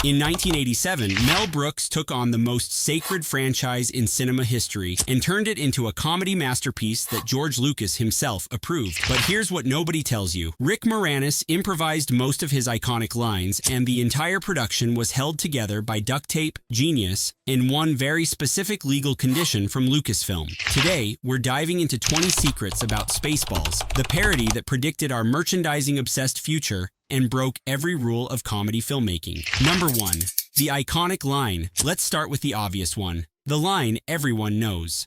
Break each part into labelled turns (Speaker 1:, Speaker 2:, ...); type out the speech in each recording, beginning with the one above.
Speaker 1: In 1987, Mel Brooks took on the most sacred franchise in cinema history and turned it into a comedy masterpiece that George Lucas himself approved. But here's what nobody tells you. Rick Moranis improvised most of his iconic lines, and the entire production was held together by duct tape, genius, and one very specific legal condition from Lucasfilm. Today, we're diving into 20 secrets about Spaceballs, the parody that predicted our merchandising-obsessed future and broke every rule of comedy filmmaking. Number 1. The iconic line. Let's start with the obvious one. The line everyone knows.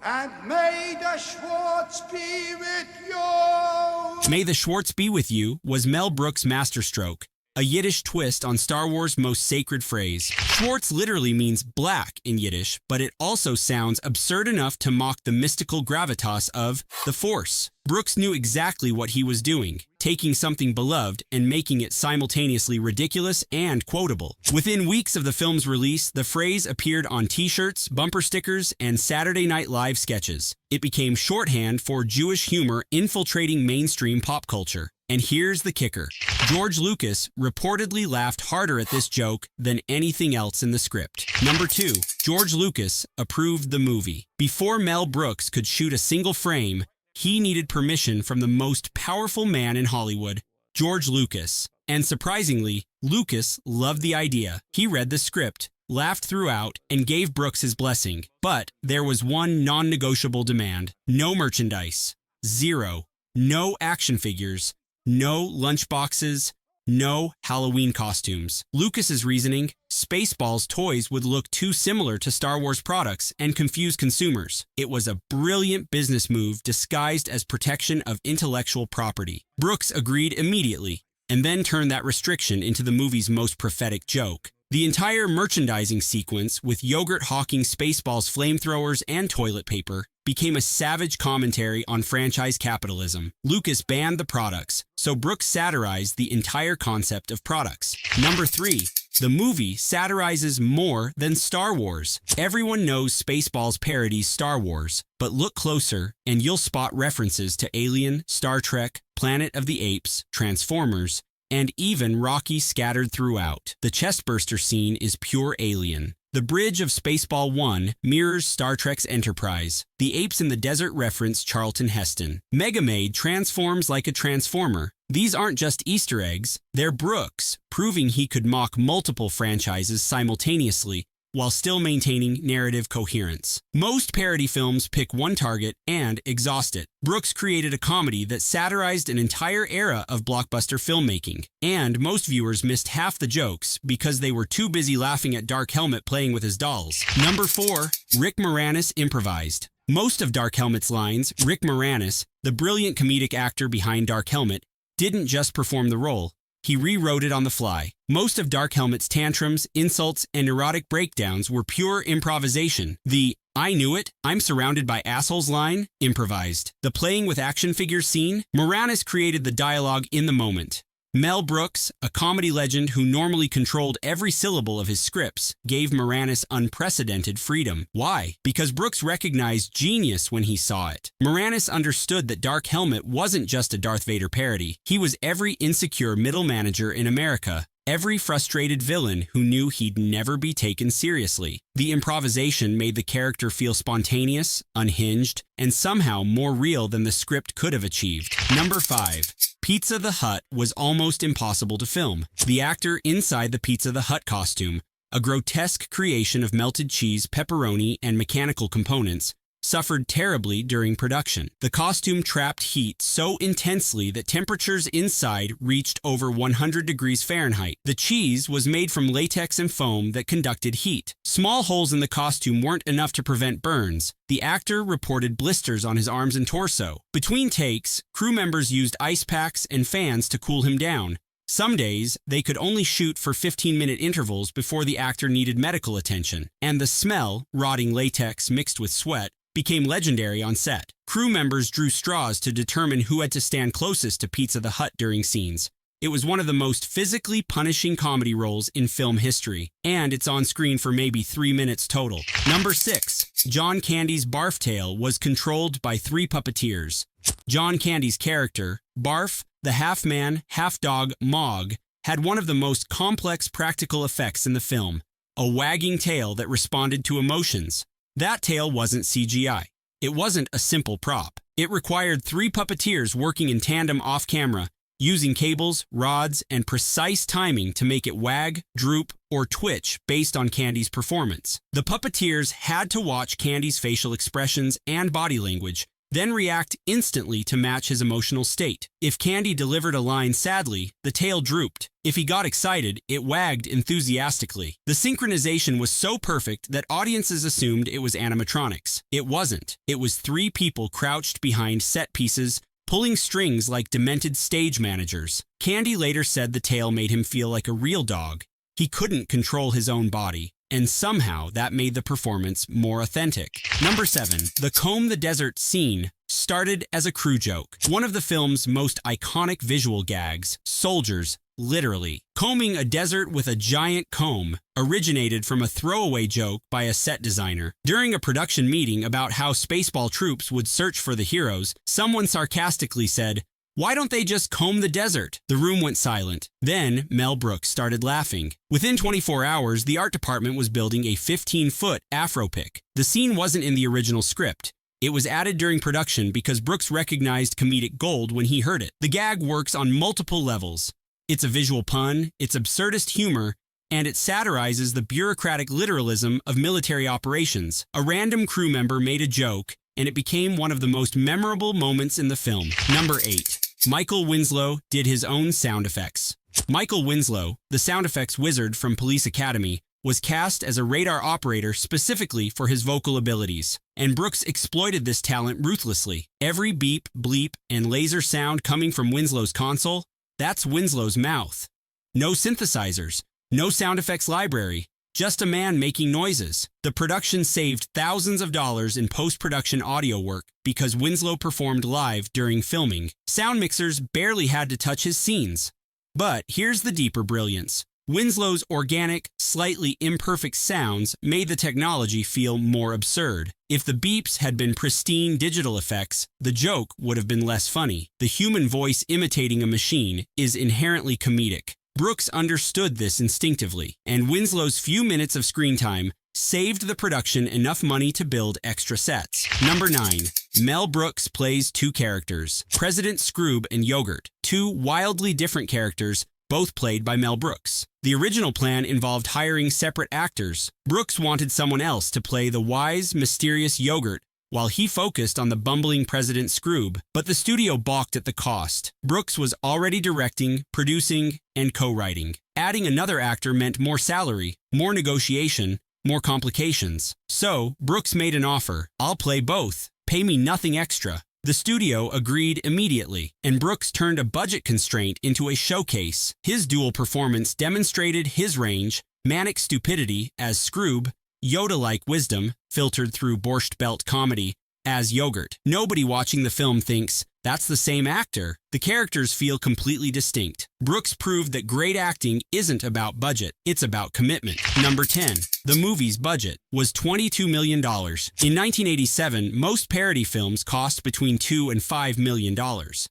Speaker 2: And may the Schwartz be with you!
Speaker 1: May the Schwartz be with you was Mel Brooks' masterstroke, a Yiddish twist on Star Wars' most sacred phrase. Schwartz literally means black in Yiddish, but it also sounds absurd enough to mock the mystical gravitas of the Force. Brooks knew exactly what he was doing, taking something beloved and making it simultaneously ridiculous and quotable. Within weeks of the film's release, the phrase appeared on t-shirts, bumper stickers, and Saturday Night Live sketches. It became shorthand for Jewish humor infiltrating mainstream pop culture. And here's the kicker. George Lucas reportedly laughed harder at this joke than anything else in the script. Number 2. George Lucas approved the movie. Before Mel Brooks could shoot a single frame, he needed permission from the most powerful man in Hollywood, George Lucas. And surprisingly, Lucas loved the idea. He read the script, laughed throughout, and gave Brooks his blessing. But there was one non-negotiable demand. No merchandise. Zero. No action figures. No lunchboxes, no Halloween costumes. Lucas's reasoning, Spaceballs toys would look too similar to Star Wars products and confuse consumers. It was a brilliant business move disguised as protection of intellectual property. Brooks agreed immediately, and then turned that restriction into the movie's most prophetic joke. The entire merchandising sequence, with yogurt-hawking Spaceballs flamethrowers and toilet paper, became a savage commentary on franchise capitalism. Lucas banned the products, so Brooks satirized the entire concept of products. Number 3. The movie satirizes more than Star Wars. Everyone knows Spaceballs parodies Star Wars, but look closer and you'll spot references to Alien, Star Trek, Planet of the Apes, Transformers, and even Rocky scattered throughout. The chestburster scene is pure Alien. The bridge of Spaceball 1 mirrors Star Trek's Enterprise. The apes in the desert reference Charlton Heston. Maid transforms like a transformer. These aren't just Easter eggs, they're Brooks, proving he could mock multiple franchises simultaneously while still maintaining narrative coherence. Most parody films pick one target and exhaust it. Brooks created a comedy that satirized an entire era of blockbuster filmmaking, and most viewers missed half the jokes because they were too busy laughing at Dark Helmet playing with his dolls. Number 4. Rick Moranis improvised. Most of Dark Helmet's lines, Rick Moranis, the brilliant comedic actor behind Dark Helmet, didn't just perform the role. He rewrote it on the fly. Most of Dark Helmet's tantrums, insults, and erotic breakdowns were pure improvisation. The "I knew it, I'm surrounded by assholes" line, improvised. The playing with action figures scene, Moranis created the dialogue in the moment. Mel Brooks, a comedy legend who normally controlled every syllable of his scripts, gave Moranis unprecedented freedom. Why? Because Brooks recognized genius when he saw it. Moranis understood that Dark Helmet wasn't just a Darth Vader parody. He was every insecure middle manager in America, every frustrated villain who knew he'd never be taken seriously. The improvisation made the character feel spontaneous, unhinged, and somehow more real than the script could have achieved. Number 5. Pizza the Hut was almost impossible to film. The actor inside the Pizza the Hut costume, a grotesque creation of melted cheese, pepperoni, and mechanical components, suffered terribly during production. The costume trapped heat so intensely that temperatures inside reached over 100 degrees Fahrenheit. The cheese was made from latex and foam that conducted heat. Small holes in the costume weren't enough to prevent burns. The actor reported blisters on his arms and torso. Between takes, crew members used ice packs and fans to cool him down. Some days, they could only shoot for 15-minute intervals before the actor needed medical attention. And the smell, rotting latex mixed with sweat, became legendary on set. Crew members drew straws to determine who had to stand closest to Pizza the Hut during scenes. It was one of the most physically punishing comedy roles in film history, and it's on screen for maybe 3 minutes total. Number 6. John Candy's Barf tale was controlled by 3 puppeteers. John Candy's character, Barf, the half-man, half-dog Mog, had one of the most complex practical effects in the film, a wagging tail that responded to emotions. That tail wasn't CGI. It wasn't a simple prop. It required 3 puppeteers working in tandem off-camera, using cables, rods, and precise timing to make it wag, droop, or twitch based on Candy's performance. The puppeteers had to watch Candy's facial expressions and body language, then react instantly to match his emotional state. If Candy delivered a line sadly, the tail drooped. If he got excited, it wagged enthusiastically. The synchronization was so perfect that audiences assumed it was animatronics. It wasn't. It was 3 people crouched behind set pieces, pulling strings like demented stage managers. Candy later said the tail made him feel like a real dog. He couldn't control his own body, and somehow that made the performance more authentic. Number 7. The Comb the Desert scene started as a crew joke. One of the film's most iconic visual gags, soldiers, literally, combing a desert with a giant comb, originated from a throwaway joke by a set designer. During a production meeting about how Spaceball troops would search for the heroes, someone sarcastically said, "Why don't they just comb the desert?" The room went silent. Then Mel Brooks started laughing. Within 24 hours, the art department was building a 15-foot afro pick. The scene wasn't in the original script. It was added during production because Brooks recognized comedic gold when he heard it. The gag works on multiple levels. It's a visual pun, it's absurdist humor, and it satirizes the bureaucratic literalism of military operations. A random crew member made a joke, and it became one of the most memorable moments in the film. Number 8. Michael Winslow did his own sound effects. Michael Winslow, the sound effects wizard from Police Academy, was cast as a radar operator specifically for his vocal abilities, and Brooks exploited this talent ruthlessly. Every beep, bleep, and laser sound coming from Winslow's console, that's Winslow's mouth. No synthesizers, no sound effects library, just a man making noises. The production saved thousands of dollars in post-production audio work because Winslow performed live during filming. Sound mixers barely had to touch his scenes. But here's the deeper brilliance. Winslow's organic, slightly imperfect sounds made the technology feel more absurd. If the beeps had been pristine digital effects, the joke would have been less funny. The human voice imitating a machine is inherently comedic. Brooks understood this instinctively, and Winslow's few minutes of screen time saved the production enough money to build extra sets. Number 9. Mel Brooks plays 2 characters, President Scroob and Yogurt, 2 wildly different characters, both played by Mel Brooks. The original plan involved hiring separate actors. Brooks wanted someone else to play the wise, mysterious Yogurt, while he focused on the bumbling President Scroob, but the studio balked at the cost. Brooks was already directing, producing, and co-writing. Adding another actor meant more salary, more negotiation, more complications. So, Brooks made an offer. "I'll play both. Pay me nothing extra." The studio agreed immediately, and Brooks turned a budget constraint into a showcase. His dual performance demonstrated his range, manic stupidity as Scroob, Yoda-like wisdom, filtered through Borscht Belt comedy, as Yogurt. Nobody watching the film thinks, that's the same actor. The characters feel completely distinct. Brooks proved that great acting isn't about budget, it's about commitment. Number 10. The movie's budget was $22 million. In 1987, most parody films cost between $2 and $5 million.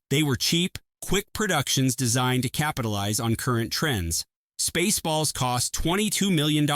Speaker 1: They were cheap, quick productions designed to capitalize on current trends. Spaceballs cost $22 million.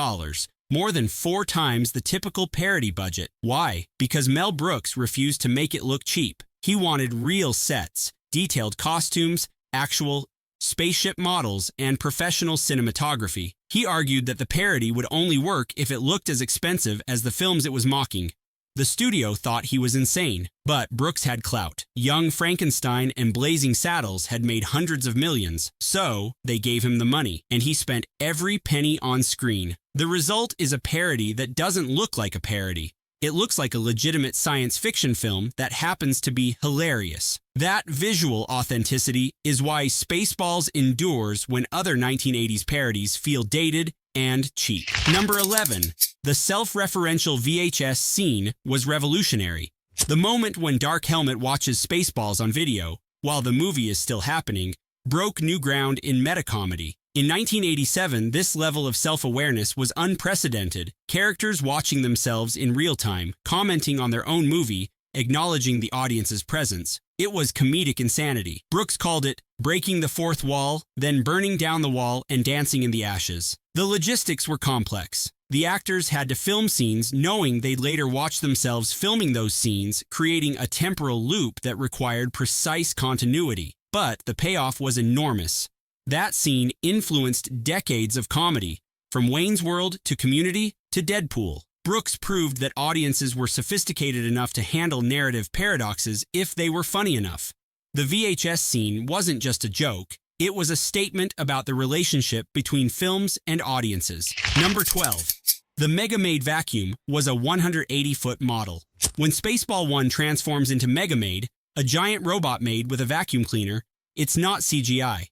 Speaker 1: More than 4 times the typical parody budget. Why? Because Mel Brooks refused to make it look cheap. He wanted real sets, detailed costumes, actual spaceship models, and professional cinematography. He argued that the parody would only work if it looked as expensive as the films it was mocking. The studio thought he was insane, but Brooks had clout. Young Frankenstein and Blazing Saddles had made hundreds of millions, so they gave him the money, and he spent every penny on screen. The result is a parody that doesn't look like a parody. It looks like a legitimate science fiction film that happens to be hilarious. That visual authenticity is why Spaceballs endures when other 1980s parodies feel dated and cheap. Number 11. The self-referential VHS scene was revolutionary. The moment when Dark Helmet watches Spaceballs on video, while the movie is still happening, broke new ground in meta-comedy. In 1987, this level of self-awareness was unprecedented. Characters watching themselves in real time, commenting on their own movie, acknowledging the audience's presence. It was comedic insanity. Brooks called it breaking the fourth wall, then burning down the wall and dancing in the ashes. The logistics were complex. The actors had to film scenes knowing they'd later watch themselves filming those scenes, creating a temporal loop that required precise continuity. But the payoff was enormous. That scene influenced decades of comedy, from Wayne's World to Community to Deadpool. Brooks proved that audiences were sophisticated enough to handle narrative paradoxes if they were funny enough. The VHS scene wasn't just a joke. It was a statement about the relationship between films and audiences. Number 12. The Mega Maid vacuum was a 180-foot model. When Spaceball 1 transforms into Mega Maid, a giant robot maid with a vacuum cleaner, it's not CGI.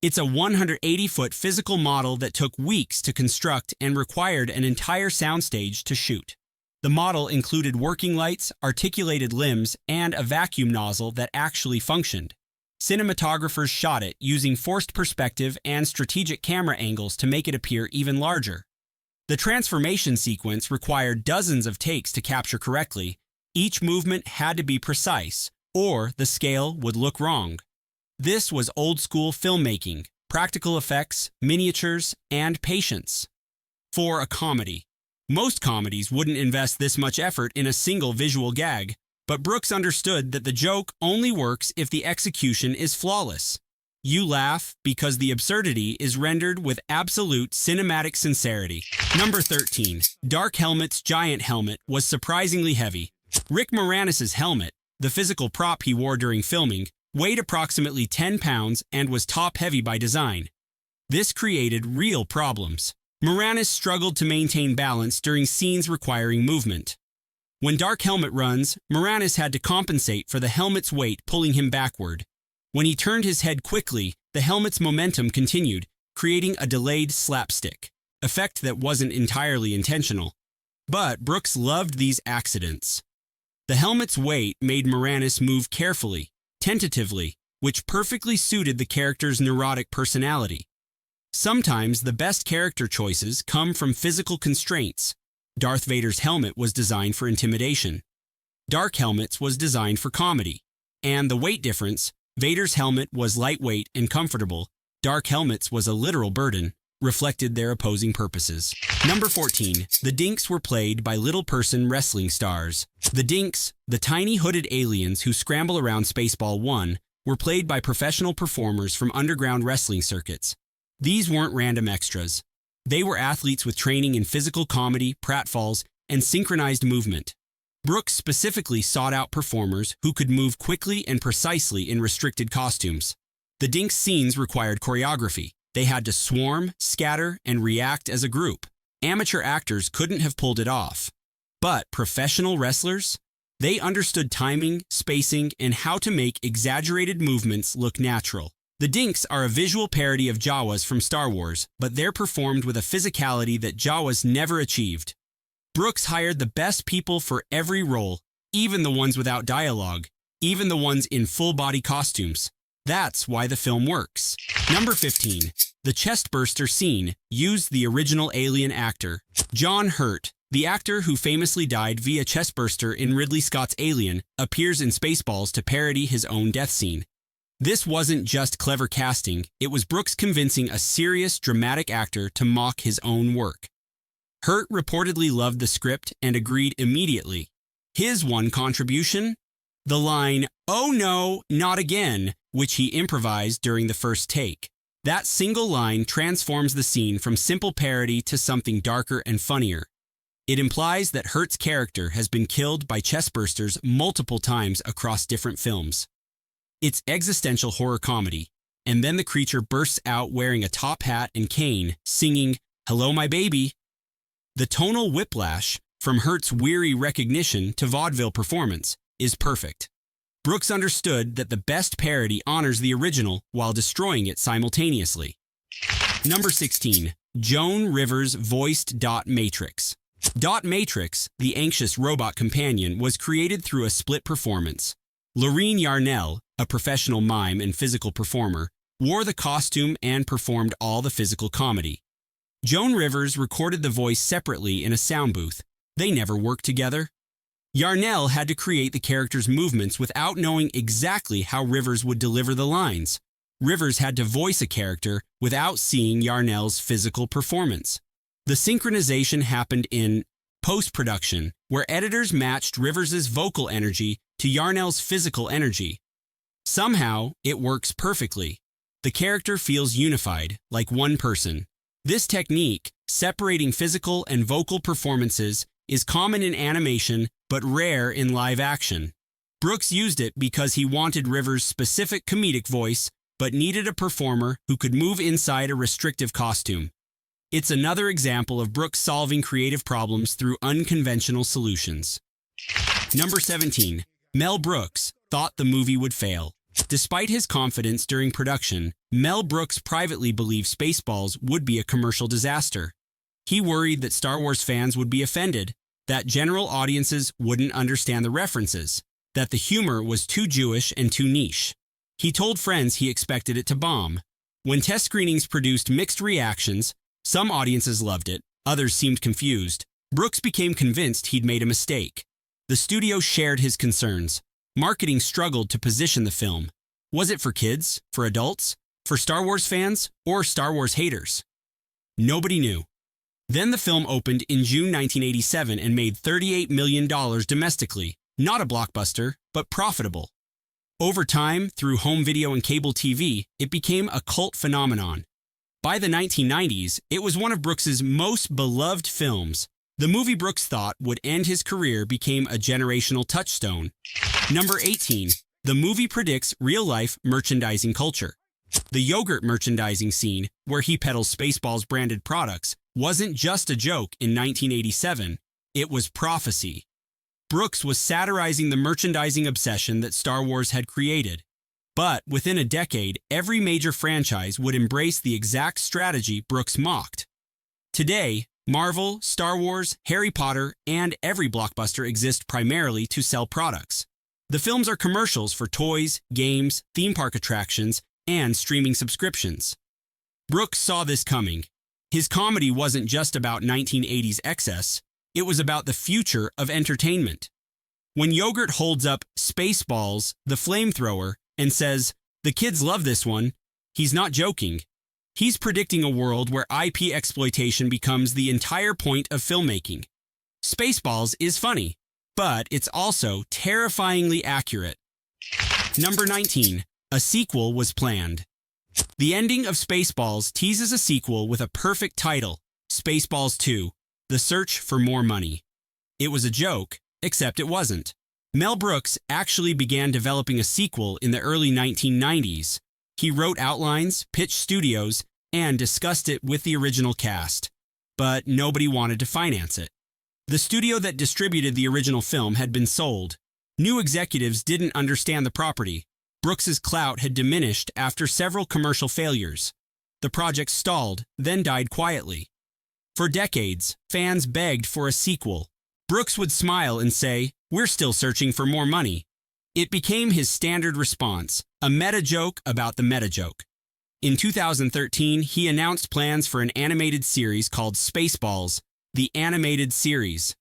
Speaker 1: It's a 180-foot physical model that took weeks to construct and required an entire soundstage to shoot. The model included working lights, articulated limbs, and a vacuum nozzle that actually functioned. Cinematographers shot it using forced perspective and strategic camera angles to make it appear even larger. The transformation sequence required dozens of takes to capture correctly. Each movement had to be precise, or the scale would look wrong. This was old-school filmmaking, practical effects, miniatures, and patience. For a comedy. Most comedies wouldn't invest this much effort in a single visual gag, but Brooks understood that the joke only works if the execution is flawless. You laugh because the absurdity is rendered with absolute cinematic sincerity. Number 13. Dark Helmet's giant helmet was surprisingly heavy. Rick Moranis' helmet, the physical prop he wore during filming, weighed approximately 10 pounds and was top-heavy by design. This created real problems. Moranis struggled to maintain balance during scenes requiring movement. When Dark Helmet runs, Moranis had to compensate for the helmet's weight pulling him backward. When he turned his head quickly, the helmet's momentum continued, creating a delayed slapstick, effect that wasn't entirely intentional. But Brooks loved these accidents. The helmet's weight made Moranis move carefully, tentatively, which perfectly suited the character's neurotic personality. Sometimes the best character choices come from physical constraints. Darth Vader's helmet was designed for intimidation. Dark Helmet's was designed for comedy. And the weight difference, Vader's helmet was lightweight and comfortable. Dark Helmet's was a literal burden, reflected their opposing purposes. Number 14. The Dinks were played by little-person wrestling stars. The Dinks, the tiny hooded aliens who scramble around Spaceball 1, were played by professional performers from underground wrestling circuits. These weren't random extras. They were athletes with training in physical comedy, pratfalls, and synchronized movement. Brooks specifically sought out performers who could move quickly and precisely in restricted costumes. The Dinks scenes required choreography. They had to swarm, scatter, and react as a group. Amateur actors couldn't have pulled it off. But professional wrestlers? They understood timing, spacing, and how to make exaggerated movements look natural. The Dinks are a visual parody of Jawas from Star Wars, but they're performed with a physicality that Jawas never achieved. Brooks hired the best people for every role, even the ones without dialogue, even the ones in full-body costumes. That's why the film works. Number 15. The chestburster scene used the original Alien actor. John Hurt, the actor who famously died via chestburster in Ridley Scott's Alien, appears in Spaceballs to parody his own death scene. This wasn't just clever casting, it was Brooks convincing a serious, dramatic actor to mock his own work. Hurt reportedly loved the script and agreed immediately. His one contribution? The line, "Oh no, not again," which he improvised during the first take. That single line transforms the scene from simple parody to something darker and funnier. It implies that Hurt's character has been killed by chestbursters multiple times across different films. It's existential horror comedy, and then the creature bursts out wearing a top hat and cane, singing, "Hello, my baby." The tonal whiplash, from Hurt's weary recognition to vaudeville performance, is perfect. Brooks understood that the best parody honors the original while destroying it simultaneously. Number 16. Joan Rivers voiced Dot Matrix. Dot Matrix, the anxious robot companion, was created through a split performance. Lorene Yarnell, a professional mime and physical performer, wore the costume and performed all the physical comedy. Joan Rivers recorded the voice separately in a sound booth. They never worked together. Yarnell had to create the character's movements without knowing exactly how Rivers would deliver the lines. Rivers had to voice a character without seeing Yarnell's physical performance. The synchronization happened in post-production, where editors matched Rivers' vocal energy to Yarnell's physical energy. Somehow, it works perfectly. The character feels unified, like one person. This technique, separating physical and vocal performances, is common in animation but rare in live action. Brooks used it because he wanted Rivers' specific comedic voice but needed a performer who could move inside a restrictive costume. It's another example of Brooks solving creative problems through unconventional solutions. Number 17. Mel Brooks thought the movie would fail. Despite his confidence during production, Mel Brooks privately believed Spaceballs would be a commercial disaster. He worried that Star Wars fans would be offended, that general audiences wouldn't understand the references, that the humor was too Jewish and too niche. He told friends he expected it to bomb. When test screenings produced mixed reactions, some audiences loved it, others seemed confused. Brooks became convinced he'd made a mistake. The studio shared his concerns. Marketing struggled to position the film. Was it for kids, for adults, for Star Wars fans, or Star Wars haters? Nobody knew. Then the film opened in June 1987 and made $38 million domestically. Not a blockbuster, but profitable. Over time, through home video and cable TV, it became a cult phenomenon. By the 1990s, it was one of Brooks's most beloved films. The movie Brooks thought would end his career became a generational touchstone. Number 18. The movie predicts real-life merchandising culture. The yogurt merchandising scene, where he peddles Spaceballs branded products, wasn't just a joke in 1987, it was prophecy. Brooks was satirizing the merchandising obsession that Star Wars had created. But within a decade, every major franchise would embrace the exact strategy Brooks mocked. Today, Marvel, Star Wars, Harry Potter, and every blockbuster exist primarily to sell products. The films are commercials for toys, games, theme park attractions, and streaming subscriptions. Brooks saw this coming. His comedy wasn't just about 1980s excess, it was about the future of entertainment. When Yogurt holds up Spaceballs, the flamethrower, and says, "The kids love this one," he's not joking. He's predicting a world where IP exploitation becomes the entire point of filmmaking. Spaceballs is funny, but it's also terrifyingly accurate. Number 19. A sequel was planned. The ending of Spaceballs teases a sequel with a perfect title, Spaceballs 2, The Search for More Money. It was a joke, except it wasn't. Mel Brooks actually began developing a sequel in the early 1990s. He wrote outlines, pitched studios, and discussed it with the original cast. But nobody wanted to finance it. The studio that distributed the original film had been sold. New executives didn't understand the property. Brooks's clout had diminished after several commercial failures. The project stalled, then died quietly. For decades, fans begged for a sequel. Brooks would smile and say, "We're still searching for more money." It became his standard response, a meta joke about the meta joke. In 2013, he announced plans for an animated series called Spaceballs, the animated series.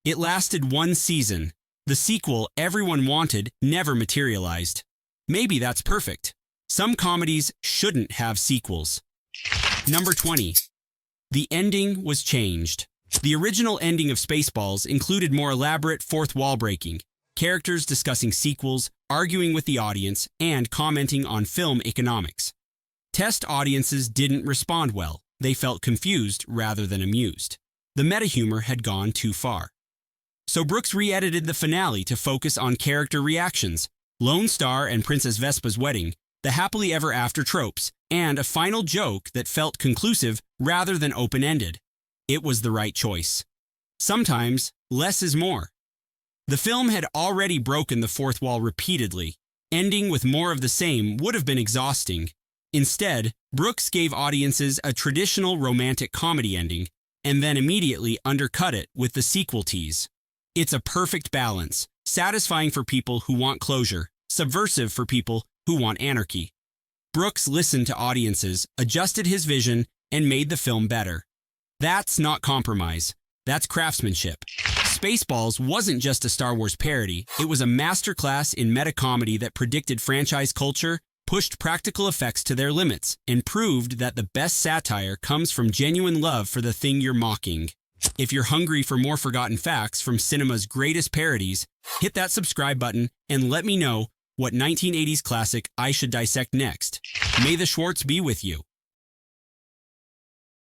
Speaker 1: It lasted one season. The sequel everyone wanted never materialized. Maybe that's perfect. Some comedies shouldn't have sequels. Number 20. The ending was changed. The original ending of Spaceballs included more elaborate fourth wall breaking, characters discussing sequels, arguing with the audience, and commenting on film economics. Test audiences didn't respond well. They felt confused rather than amused. The meta-humor had gone too far. So Brooks re-edited the finale to focus on character reactions, Lone Star and Princess Vespa's wedding, the happily ever after tropes, and a final joke that felt conclusive rather than open-ended. It was the right choice. Sometimes, less is more. The film had already broken the fourth wall repeatedly. Ending with more of the same would have been exhausting. Instead, Brooks gave audiences a traditional romantic comedy ending, and then immediately undercut it with the sequel tease. It's a perfect balance, satisfying for people who want closure, subversive for people who want anarchy. Brooks listened to audiences, adjusted his vision, and made the film better. That's not compromise. That's craftsmanship. Spaceballs wasn't just a Star Wars parody, it was a masterclass in meta-comedy that predicted franchise culture, pushed practical effects to their limits, and proved that the best satire comes from genuine love for the thing you're mocking. If you're hungry for more forgotten facts from cinema's greatest parodies, hit that subscribe button and let me know what 1980s classic I should dissect next. May the Schwartz be with you.